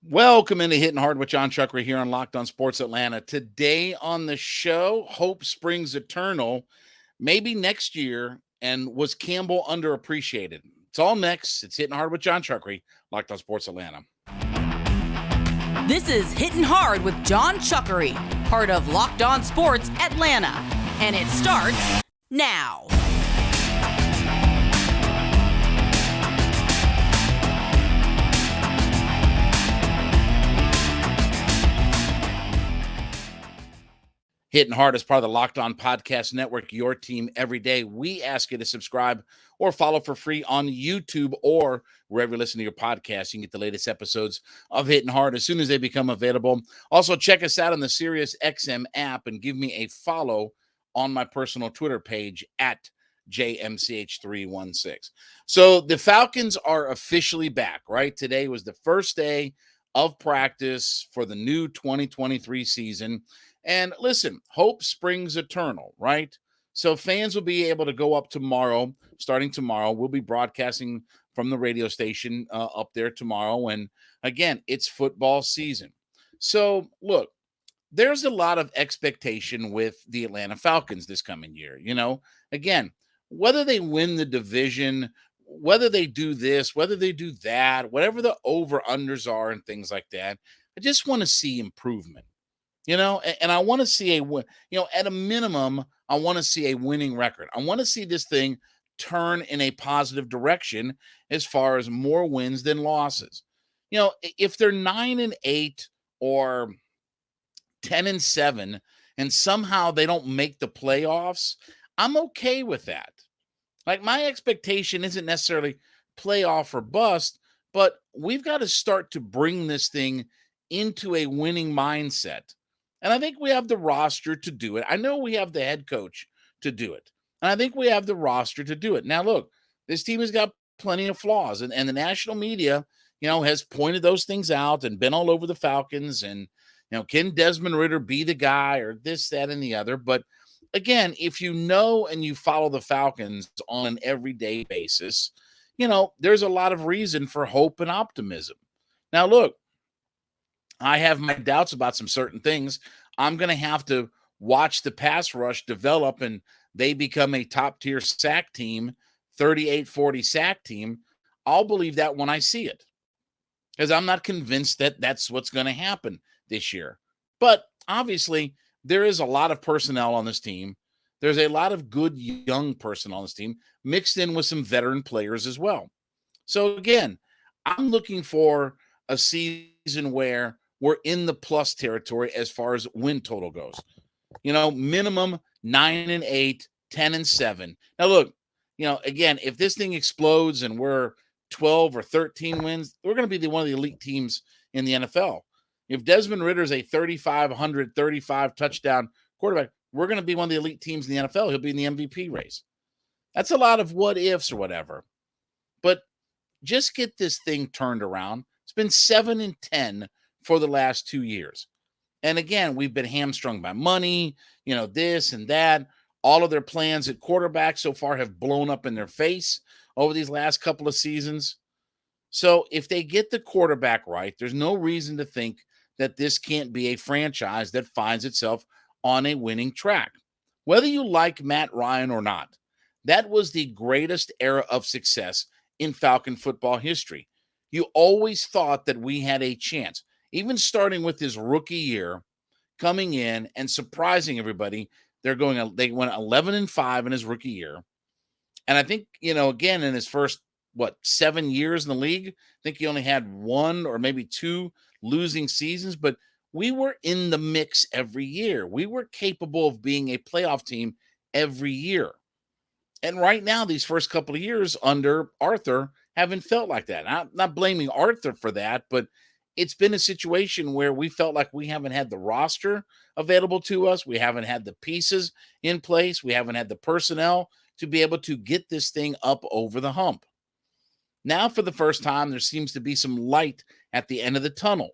Welcome into Hitting Hard with Jon Chuckery here on Locked On Sports Atlanta. Today on the show, hope springs eternal, maybe next year, and was Campbell underappreciated? It's all next. It's Hitting Hard with Jon Chuckery, Locked On Sports Atlanta. This is Hittin' Hard with Jon Chuckery, part of Locked On Sports Atlanta, and it starts now. Hitting Hard is part of the Locked On Podcast Network, your team every day. We ask you to subscribe or follow for free on YouTube or wherever you listen to your podcast. You can get the latest episodes of Hitting Hard as soon as they become available. Also, check us out on the SiriusXM app and give me a follow on my personal Twitter page at JMCH316. So the Falcons are officially back, right? Today was the first day of practice for the new 2023 season. And listen, hope springs eternal, right? So fans will be able to go up tomorrow, starting tomorrow. We'll be broadcasting from the radio station up there tomorrow. And again, it's football season. So look, there's a lot of expectation with the Atlanta Falcons this coming year. You know, again, whether they win the division, whether they do this, whether they do that, whatever the over-unders are and things like that, I just want to see improvement. You know, and I want to see at a minimum, I want to see a winning record. I want to see this thing turn in a positive direction as far as more wins than losses. You know, if they're 9-8 or 10-7 and somehow they don't make the playoffs, I'm okay with that. Like, my expectation isn't necessarily playoff or bust, but we've got to start to bring this thing into a winning mindset. And I think we have the roster to do it. I know we have the head coach to do it. And I think we have the roster to do it. Now, look, this team has got plenty of flaws. And the national media, has pointed those things out and been all over the Falcons. And, can Desmond Ridder be the guy or this, that, and the other? But again, if you know and you follow the Falcons on an everyday basis, there's a lot of reason for hope and optimism. Now, look, I have my doubts about some certain things. I'm going to have to watch the pass rush develop and they become a top-tier sack team, 38-40 sack team. I'll believe that when I see it because I'm not convinced that that's what's going to happen this year. But obviously, there is a lot of personnel on this team. There's a lot of good young personnel on this team mixed in with some veteran players as well. So, again, I'm looking for a season where we're in the plus territory as far as win total goes. Minimum 9-8, 10-7. Now, look, again, if this thing explodes and we're 12 or 13 wins, we're going to be one of the elite teams in the NFL. If Desmond Ridder is a 3,535 touchdown quarterback, we're going to be one of the elite teams in the NFL. He'll be in the MVP race. That's a lot of what ifs or whatever. But just get this thing turned around. It's been 7-10 for the last 2 years. And again, we've been hamstrung by money, this and that. All of their plans at quarterback so far have blown up in their face over these last couple of seasons. So if they get the quarterback right, there's no reason to think that this can't be a franchise that finds itself on a winning track. Whether you like Matt Ryan or not, that was the greatest era of success in Falcon football history. You always thought that we had a chance. Even starting with his rookie year, coming in and surprising everybody, they went 11-5 in his rookie year. And I think, again, in his first, 7 years in the league, I think he only had one or maybe two losing seasons, but we were in the mix every year. We were capable of being a playoff team every year. And right now, these first couple of years under Arthur haven't felt like that. I'm not blaming Arthur for that, but it's been a situation where we felt like we haven't had the roster available to us. We haven't had the pieces in place. We haven't had the personnel to be able to get this thing up over the hump. Now, for the first time, there seems to be some light at the end of the tunnel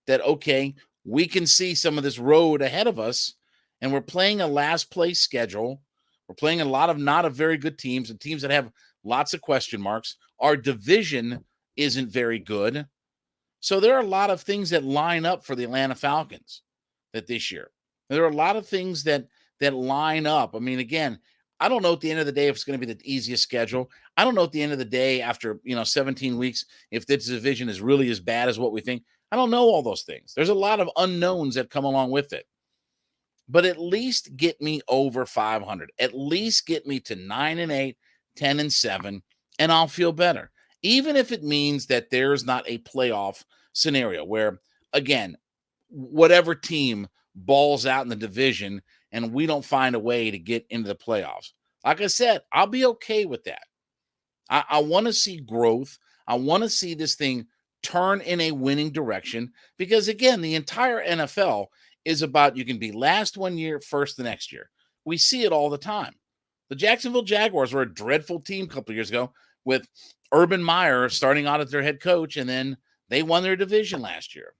that, okay, we can see some of this road ahead of us, and we're playing a last place schedule. We're playing a lot of not very good teams and teams that have lots of question marks. Our division isn't very good. So there are a lot of things that line up for the Atlanta Falcons that this year. There are a lot of things that line up. I mean, again, I don't know at the end of the day if it's going to be the easiest schedule. I don't know at the end of the day after 17 weeks if this division is really as bad as what we think. I don't know all those things. There's a lot of unknowns that come along with it. But at least get me over 500. At least get me to 9-8, 10-7, and I'll feel better. Even if it means that there's not a playoff scenario where, again, whatever team balls out in the division and we don't find a way to get into the playoffs. Like I said, I'll be okay with that. I want to see growth. I want to see this thing turn in a winning direction because, again, the entire NFL is about you can be last one year, first the next year. We see it all the time. The Jacksonville Jaguars were a dreadful team a couple of years ago with Urban Meyer starting out as their head coach, and then they won their division last year.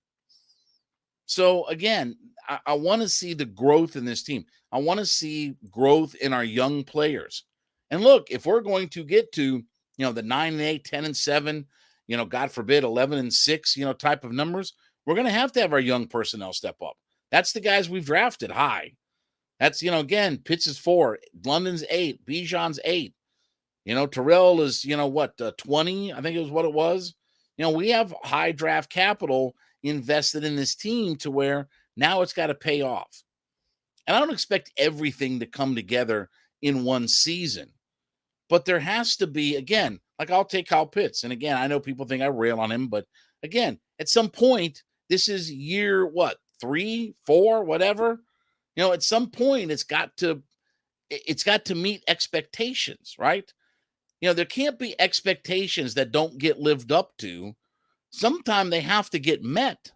So, again, I want to see the growth in this team. I want to see growth in our young players. And look, if we're going to get to, the 9-8, 10-7, God forbid, 11-6, type of numbers, we're going to have our young personnel step up. That's the guys we've drafted high. That's, again, Pitts is 4, London's 8, Bijan's 8. Terrell is, 20, I think it was what it was. We have high draft capital invested in this team to where now it's got to pay off. And I don't expect everything to come together in one season. But there has to be, again, like I'll take Kyle Pitts. And again, I know people think I rail on him, but again, at some point, this is year, 3, 4, whatever. At some point, it's got to meet expectations, right? There can't be expectations that don't get lived up to. Sometimes they have to get met.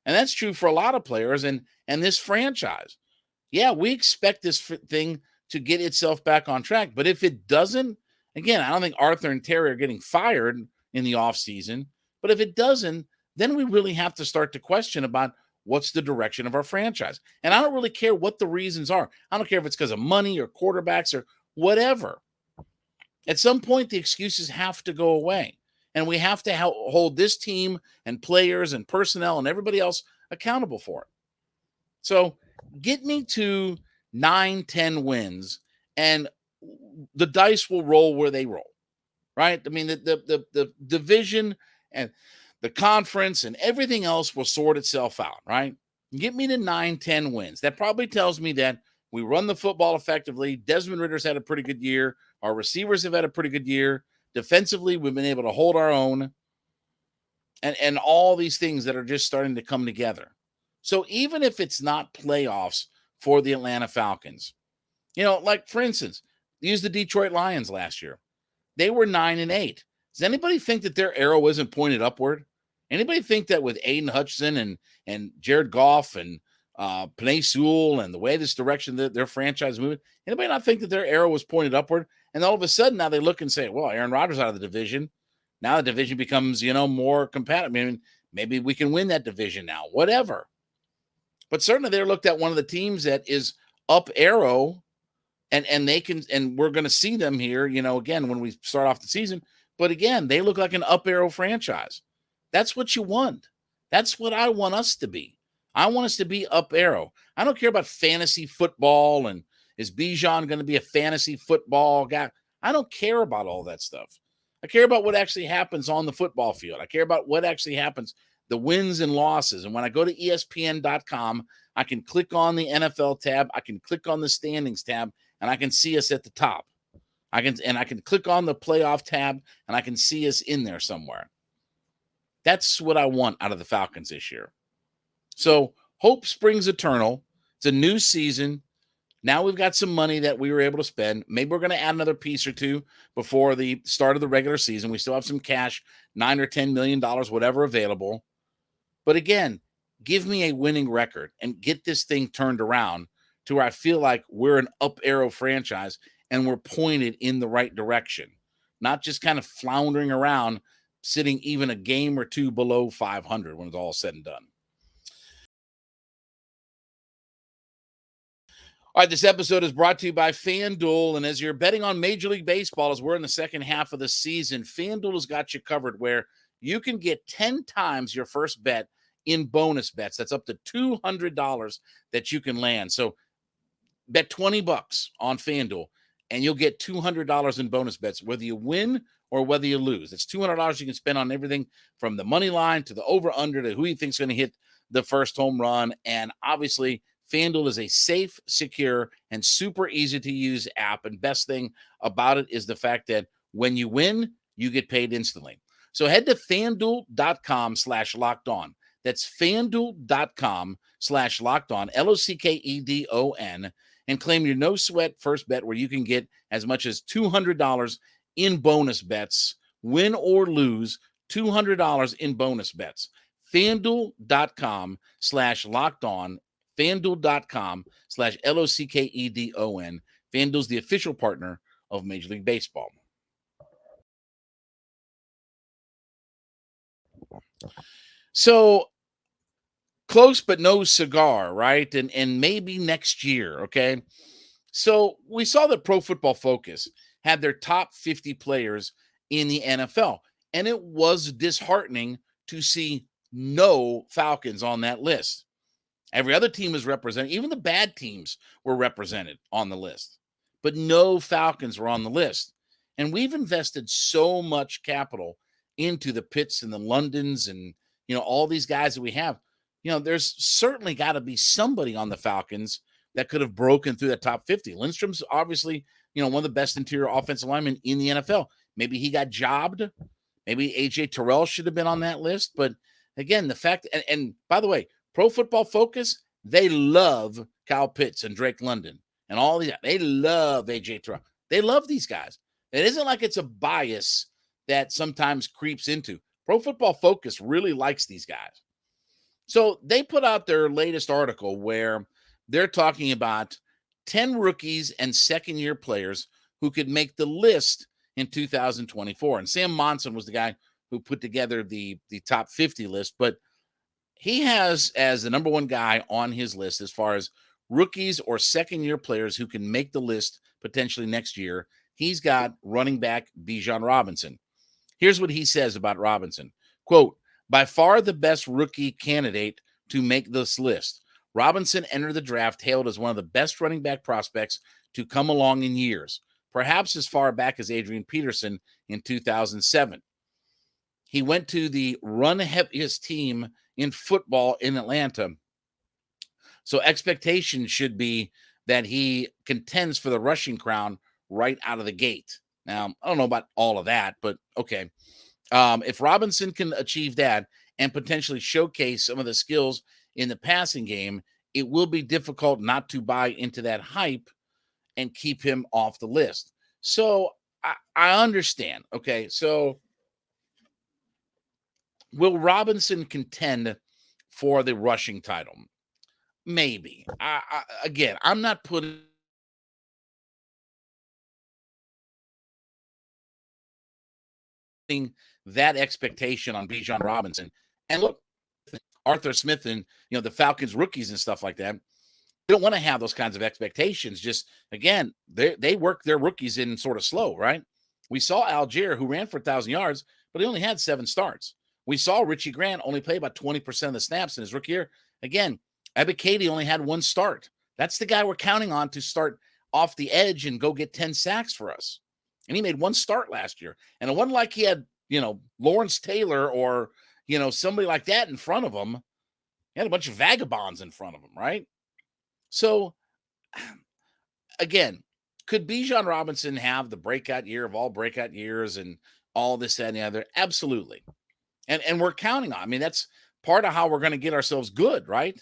And that's true for a lot of players and this franchise. Yeah, we expect this thing to get itself back on track. But if it doesn't, again, I don't think Arthur and Terry are getting fired in the offseason. But if it doesn't, then we really have to start to question about what's the direction of our franchise. And I don't really care what the reasons are. I don't care if it's because of money or quarterbacks or whatever. At some point, the excuses have to go away. And we have to hold this team and players and personnel and everybody else accountable for it. So get me to 9-10 wins, and the dice will roll where they roll, right? I mean, the division and the conference and everything else will sort itself out, right? Get me to 9-10 wins. That probably tells me that we run the football effectively. Desmond Ritter's had a pretty good year. Our receivers have had a pretty good year. Defensively, we've been able to hold our own. And all these things that are just starting to come together. So even if it's not playoffs for the Atlanta Falcons, like, for instance, use the Detroit Lions last year. They were 9-8. Does anybody think that their arrow isn't pointed upward? Anybody think that with Aiden Hutchinson and Jared Goff and Penei Sewell and the way this direction that their franchise is moving, anybody not think that their arrow was pointed upward? And all of a sudden now they look and say, well, Aaron Rodgers out of the division. Now the division becomes, more competitive. I mean, maybe we can win that division now, whatever. But certainly they looked at one of the teams that is up arrow and they can, and we're going to see them here, again, when we start off the season. But again, they look like an up arrow franchise. That's what you want. That's what I want us to be. I want us to be up arrow. I don't care about fantasy football and is Bijan going to be a fantasy football guy? I don't care about all that stuff. I care about what actually happens on the football field. I care about what actually happens, the wins and losses. And when I go to ESPN.com, I can click on the NFL tab. I can click on the standings tab, and I can see us at the top. I can click on the playoff tab, and I can see us in there somewhere. That's what I want out of the Falcons this year. So hope springs eternal. It's a new season. Now we've got some money that we were able to spend. Maybe we're going to add another piece or two before the start of the regular season. We still have some cash, $9 or $10 million, whatever available. But again, give me a winning record and get this thing turned around to where I feel like we're an up arrow franchise and we're pointed in the right direction, not just kind of floundering around, sitting even a game or two below 500 when it's all said and done. All right, this episode is brought to you by FanDuel, and as you're betting on Major League Baseball, as we're in the second half of the season, FanDuel has got you covered where you can get 10 times your first bet in bonus bets. That's up to $200 that you can land. So bet $20 on FanDuel and you'll get $200 in bonus bets, whether you win or whether you lose. It's $200 you can spend on everything from the money line to the over-under to who you think's going to hit the first home run. And obviously, FanDuel is a safe, secure, and super easy-to-use app. And best thing about it is the fact that when you win, you get paid instantly. So head to FanDuel.com/lockedon. That's FanDuel.com/lockedon, LOCKEDON, and claim your no-sweat first bet where you can get as much as $200 in bonus bets. Win or lose, $200 in bonus bets. FanDuel.com/lockedon, FanDuel.com/LOCKEDON. FanDuel's the official partner of Major League Baseball. So close but no cigar, right? And maybe next year, okay? So we saw that Pro Football Focus had their top 50 players in the NFL, and it was disheartening to see no Falcons on that list. Every other team was represented. Even the bad teams were represented on the list, but no Falcons were on the list. And we've invested so much capital into the Pitts and the Londons and, all these guys that we have. There's certainly got to be somebody on the Falcons that could have broken through that top 50. Lindstrom's obviously, one of the best interior offensive linemen in the NFL. Maybe he got jobbed. Maybe A.J. Terrell should have been on that list. But again, the fact, and by the way, Pro Football Focus, they love Kyle Pitts and Drake London and all these. They love A.J. Terrell. They love these guys. It isn't like it's a bias that sometimes creeps into. Pro Football Focus really likes these guys. So they put out their latest article where they're talking about 10 rookies and second-year players who could make the list in 2024. And Sam Monson was the guy who put together the top 50 list, but he has as the number one guy on his list as far as rookies or second-year players who can make the list potentially next year. He's got running back Bijan Robinson. Here's what he says about Robinson. Quote, by far the best rookie candidate to make this list. Robinson entered the draft hailed as one of the best running back prospects to come along in years, perhaps as far back as Adrian Peterson in 2007. He went to the run-heaviest team in football in Atlanta. So expectation should be that he contends for the rushing crown right out of the gate. Now, I don't know about all of that, but okay. If Robinson can achieve that and potentially showcase some of the skills in the passing game, it will be difficult not to buy into that hype and keep him off the list. So I understand. Okay, so will Robinson contend for the rushing title? Maybe. Again, I'm not putting that expectation on Bijan Robinson. And look, Arthur Smith and the Falcons rookies and stuff like that, they don't want to have those kinds of expectations. Just again, they work their rookies in sort of slow, right? We saw Algier, who ran for 1,000 yards, but he only had 7 starts. We saw Richie Grant only play about 20% of the snaps in his rookie year. Again, Ebiketie only had 1 start. That's the guy we're counting on to start off the edge and go get 10 sacks for us. And he made 1 start last year. And it wasn't like he had, Lawrence Taylor or, somebody like that in front of him. He had a bunch of vagabonds in front of him, right? So, again, could Bijan Robinson have the breakout year of all breakout years and all this, that, and the other? Absolutely. And we're counting on. I mean, that's part of how we're going to get ourselves good, right?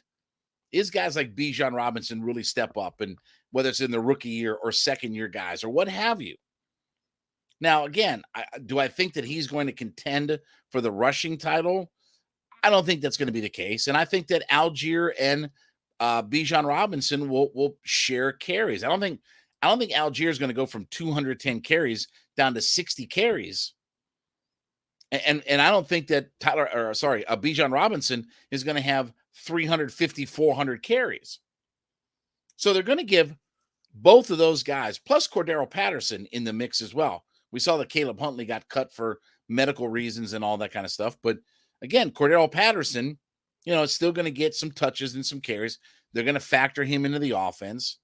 Is guys like Bijan Robinson really step up, and whether it's in the rookie year or second year guys or what have you. Now, again, do I think that he's going to contend for the rushing title? I don't think that's going to be the case. And I think that Algier and Bijan Robinson will share carries. I don't think Algier is going to go from 210 carries down to 60 carries. And I don't think that Bijan Robinson is going to have 350, 400 carries. So they're going to give both of those guys, plus Cordero Patterson, in the mix as well. We saw that Caleb Huntley got cut for medical reasons and all that kind of stuff. But again, Cordell Patterson, is still going to get some touches and some carries. They're going to factor him into the offense.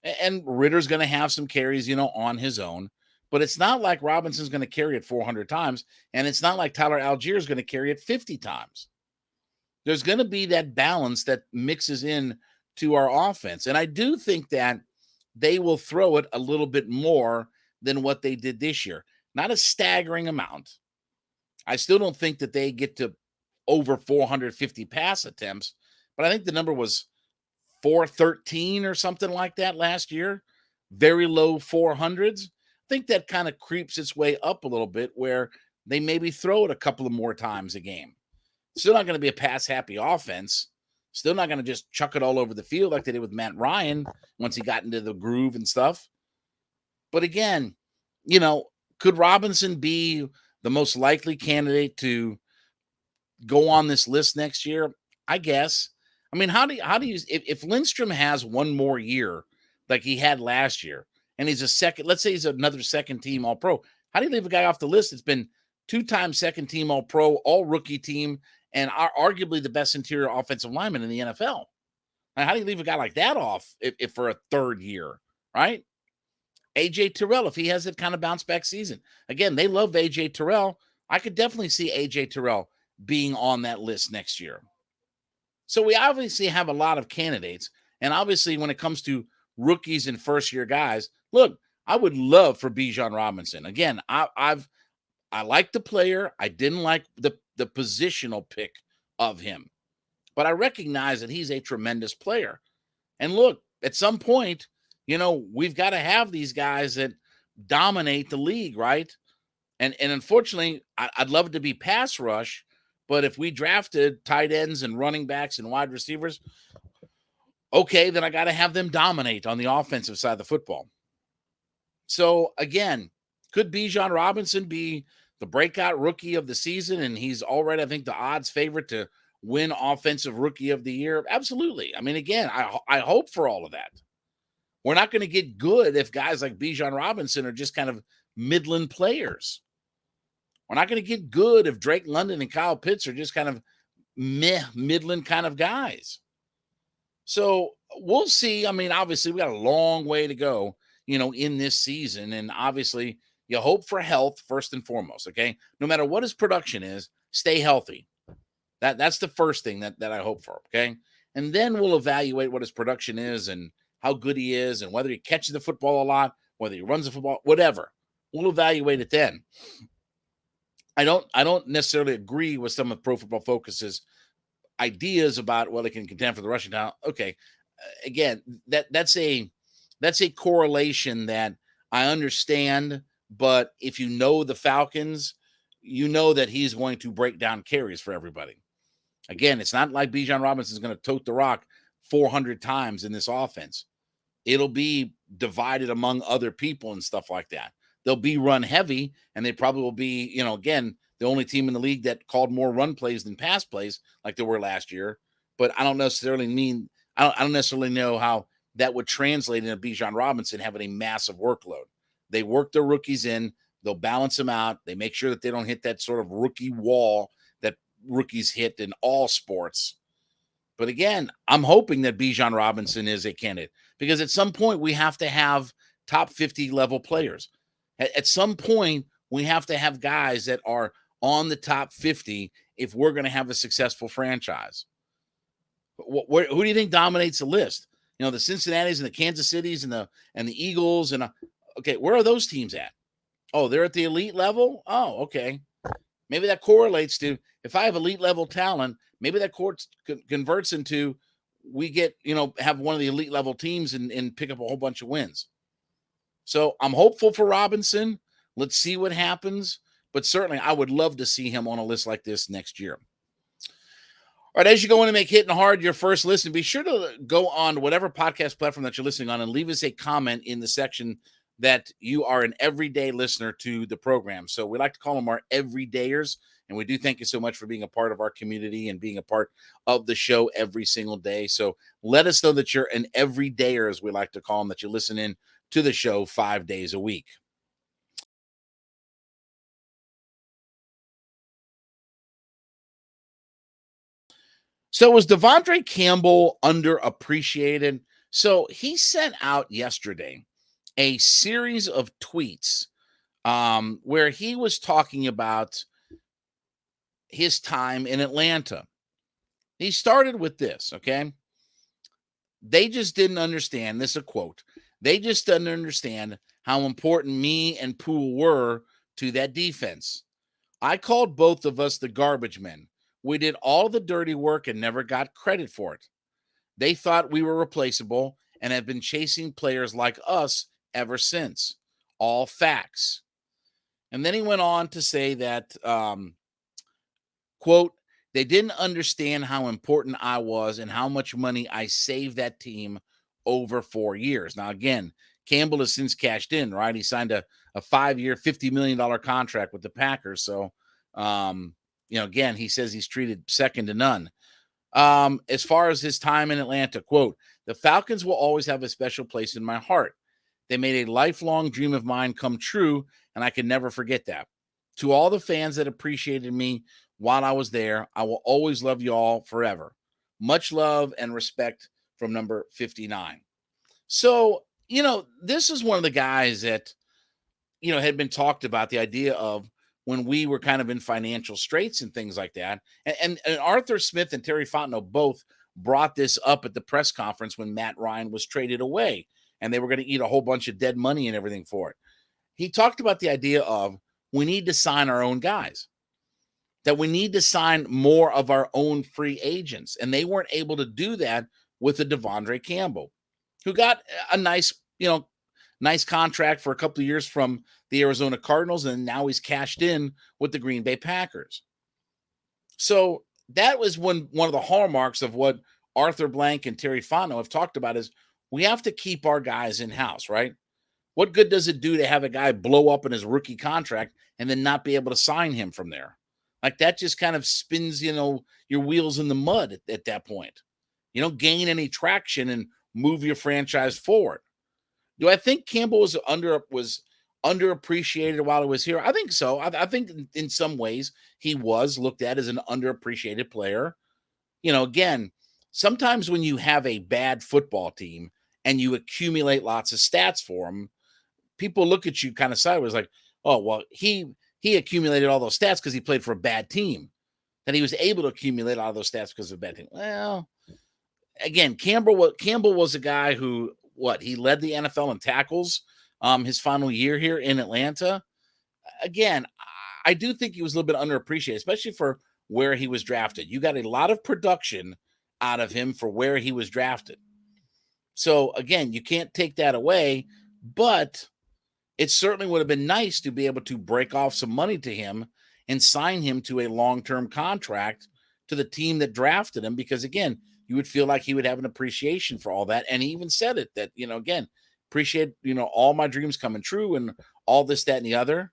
And Ritter's going to have some carries, on his own. But it's not like Robinson's going to carry it 400 times. And it's not like Tyler Algier is going to carry it 50 times. There's going to be that balance that mixes in to our offense. And I do think that they will throw it a little bit more than what they did this year. Not a staggering amount. I still don't think that they get to over 450 pass attempts, but I think the number was 413 or something like that last year. Very low 400s. I think that kind of creeps its way up a little bit where they maybe throw it a couple of more times a game. Still not going to be a pass-happy offense. Still not going to just chuck it all over the field like they did with Matt Ryan once he got into the groove and stuff. But again, could Robinson be the most likely candidate to go on this list next year? I guess. I mean, how do you if Lindstrom has one more year like he had last year, and he's let's say he's another second team All-Pro, how do you leave a guy off the list that's been 2-time second team All-Pro, all rookie team, and are arguably the best interior offensive lineman in the NFL? Now, how do you leave a guy like that off if for a third year, right? AJ Terrell, if he has that kind of bounce back season. Again, they love AJ Terrell. I could definitely see AJ Terrell being on that list next year. So we obviously have a lot of candidates. And obviously when it comes to rookies and first-year guys, look, I would love for Bijan Robinson. Again, I like the player. I didn't like the positional pick of him. But I recognize that he's a tremendous player. And look, at some point, we've got to have these guys that dominate the league, right? And unfortunately, I'd love it to be pass rush, but if we drafted tight ends and running backs and wide receivers, okay, then I got to have them dominate on the offensive side of the football. So again, could Bijan Robinson be the breakout rookie of the season? And he's already, I think, the odds favorite to win offensive rookie of the year. Absolutely. I mean, again, I hope for all of that. We're not going to get good if guys like Bijan Robinson are just kind of Midland players. We're not going to get good if Drake London and Kyle Pitts are just kind of Midland kind of guys. So we'll see. I mean, obviously, we got a long way to go, in this season. And obviously, you hope for health first and foremost, okay? No matter what his production is, stay healthy. That's the first thing that I hope for, okay? And then we'll evaluate what his production is and how good he is and whether he catches the football a lot, whether he runs the football, whatever. We'll evaluate it then. I don't necessarily agree with some of Pro Football Focus's ideas about, well, they can contend for the rushing down. Okay. Again, that's a correlation that I understand, but if you know the Falcons, you know that he's going to break down carries for everybody. Again, it's not like Bijan Robinson is going to tote the rock 400 times in this offense. It'll be divided among other people and stuff like that. They'll be run heavy, and they probably will be, again, the only team in the league that called more run plays than pass plays like they were last year. But I don't necessarily know how that would translate into Bijan Robinson having a massive workload. They work their rookies in. They'll balance them out. They make sure that they don't hit that sort of rookie wall that rookies hit in all sports. But again, I'm hoping that Bijan Robinson is a candidate because at some point we have to have top 50 level players. At some point, we have to have guys that are on the top 50 if we're going to have a successful franchise. Who do you think dominates the list? The Cincinnatis and the Kansas Cities and the Eagles okay, where are those teams at? Oh, they're at the elite level. Oh, okay. Maybe that correlates to if I have elite level talent, maybe that converts into we get have one of the elite level teams and pick up a whole bunch of wins. So I'm hopeful for Robinson. Let's see what happens. But certainly I would love to see him on a list like this next year. All right, as you go in and make Hittin' Hard your first listen, be sure to go on whatever podcast platform that you're listening on and leave us a comment in the section that you are an everyday listener to the program. So we like to call them our everydayers. And we do thank you so much for being a part of our community and being a part of the show every single day. So let us know that you're an everydayer, as we like to call them, that you listen in to the show 5 days a week. So was DeVonne Campbell underappreciated? So he sent out yesterday a series of tweets where he was talking about his time in Atlanta. He started with this, okay? They just didn't understand. This is a quote. They just didn't understand how important me and Poole were to that defense. I called both of us the garbage men. We did all the dirty work and never got credit for it. They thought we were replaceable and have been chasing players like us ever since. All facts. And then he went on to say that, quote, they didn't understand how important I was and how much money I saved that team over 4 years. Now, again, Campbell has since cashed in, right? He signed a 5-year, $50 million contract with the Packers. So, again, he says he's treated second to none. As far as his time in Atlanta, quote, the Falcons will always have a special place in my heart. They made a lifelong dream of mine come true, and I can never forget that. To all the fans that appreciated me while I was there, I will always love you all forever. Much love and respect from number 59. So, this is one of the guys that, had been talked about, the idea of when we were kind of in financial straits and things like that. And Arthur Smith and Terry Fontenot both brought this up at the press conference when Matt Ryan was traded away and they were going to eat a whole bunch of dead money and everything for it. He talked about the idea of we need to sign our own guys, that we need to sign more of our own free agents. And they weren't able to do that with the DeVonne Campbell, who got a nice contract for a couple of years from the Arizona Cardinals, and now he's cashed in with the Green Bay Packers. So that was one of the hallmarks of what Arthur Blank and Terry Fontenot have talked about is we have to keep our guys in-house, right? What good does it do to have a guy blow up in his rookie contract and then not be able to sign him from there? Like that just kind of spins, your wheels in the mud at that point. You don't gain any traction and move your franchise forward. Do I think Campbell was underappreciated while he was here? I think so. I think in some ways he was looked at as an underappreciated player. Again, sometimes when you have a bad football team and you accumulate lots of stats for them, people look at you kind of sideways like, oh, well, he accumulated all those stats because he played for a bad team. That he was able to accumulate all those stats because of a bad team. Well, again, Campbell was a guy who, he led the NFL in tackles his final year here in Atlanta. Again, I do think he was a little bit underappreciated, especially for where he was drafted. You got a lot of production out of him for where he was drafted. So, again, you can't take that away, but it certainly would have been nice to be able to break off some money to him and sign him to a long-term contract to the team that drafted him because, again, you would feel like he would have an appreciation for all that. And he even said it that, again, appreciate, all my dreams coming true and all this, that, and the other.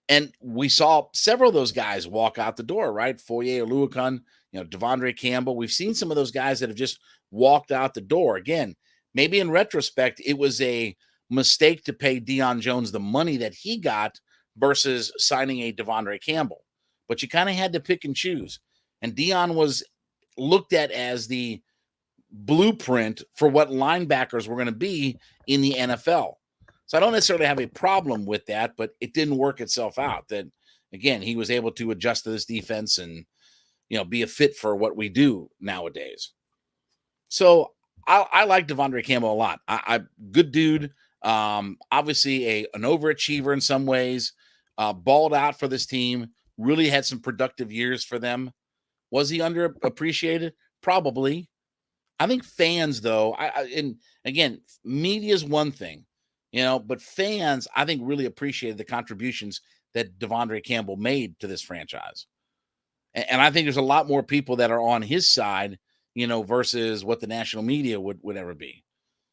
And we saw several of those guys walk out the door, right? Foye Oluokun, DeVonne Campbell. We've seen some of those guys that have just walked out the door. Again, maybe in retrospect, it was a mistake to pay Deion Jones the money that he got versus signing a DeVonne Campbell. But you kind of had to pick and choose. And Deion was looked at as the blueprint for what linebackers were going to be in the NFL. So I don't necessarily have a problem with that, but it didn't work itself out. That, again, he was able to adjust to this defense and, be a fit for what we do nowadays. So I like DeVonne Campbell a lot. I good dude. Obviously an overachiever in some ways, balled out for this team, really had some productive years for them. Was he underappreciated? Probably. I think fans, though, and again, media is one thing, but fans, I think, really appreciated the contributions that DeVonne Campbell made to this franchise. And I think there's a lot more people that are on his side, versus what the national media would ever be.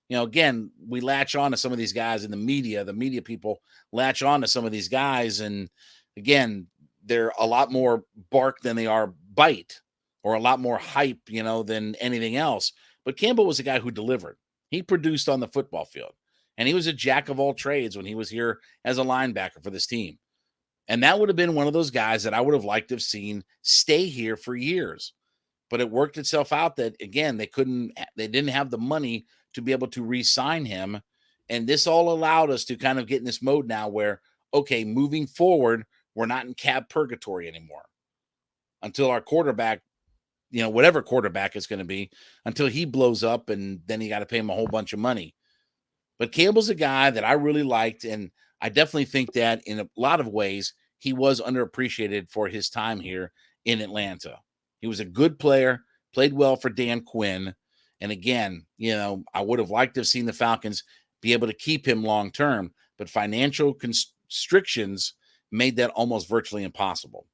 Again, we latch on to some of these guys in the media people latch on to some of these guys. And again, they're a lot more bark than they are bite, or a lot more hype, than anything else. But Campbell was a guy who delivered. He produced on the football field. And he was a jack of all trades when he was here as a linebacker for this team. And that would have been one of those guys that I would have liked to have seen stay here for years. But it worked itself out that, again, they didn't have the money to be able to re-sign him. And this all allowed us to kind of get in this mode now where, okay, moving forward, we're not in cap purgatory anymore until our quarterback, whatever quarterback it's going to be, until he blows up, and then you got to pay him a whole bunch of money. But Campbell's a guy that I really liked, and I definitely think that in a lot of ways, he was underappreciated for his time here in Atlanta. He was a good player, played well for Dan Quinn. And again, I would have liked to have seen the Falcons be able to keep him long term, but financial constrictions made that almost virtually impossible.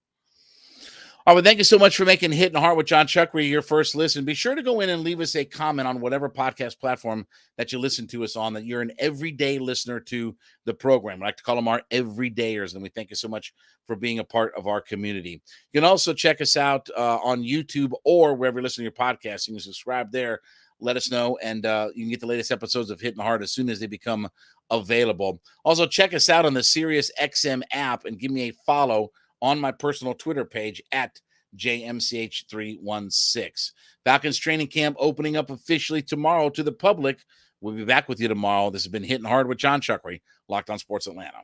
All right, well, thank you so much for making Hittin' Hard with Jon Chuckery your first listen. Be sure to go in and leave us a comment on whatever podcast platform that you listen to us on, that you're an everyday listener to the program. I like to call them our everydayers, and we thank you so much for being a part of our community. You can also check us out on YouTube or wherever you listen to your podcast. You can subscribe there. Let us know, and you can get the latest episodes of Hittin' Hard as soon as they become available. Also, check us out on the Sirius XM app and give me a follow on my personal Twitter page at JMCH316. Falcons training camp opening up officially tomorrow to the public. We'll be back with you tomorrow. This has been Hittin' Hard with Jon Chuckery, Locked On Sports Atlanta.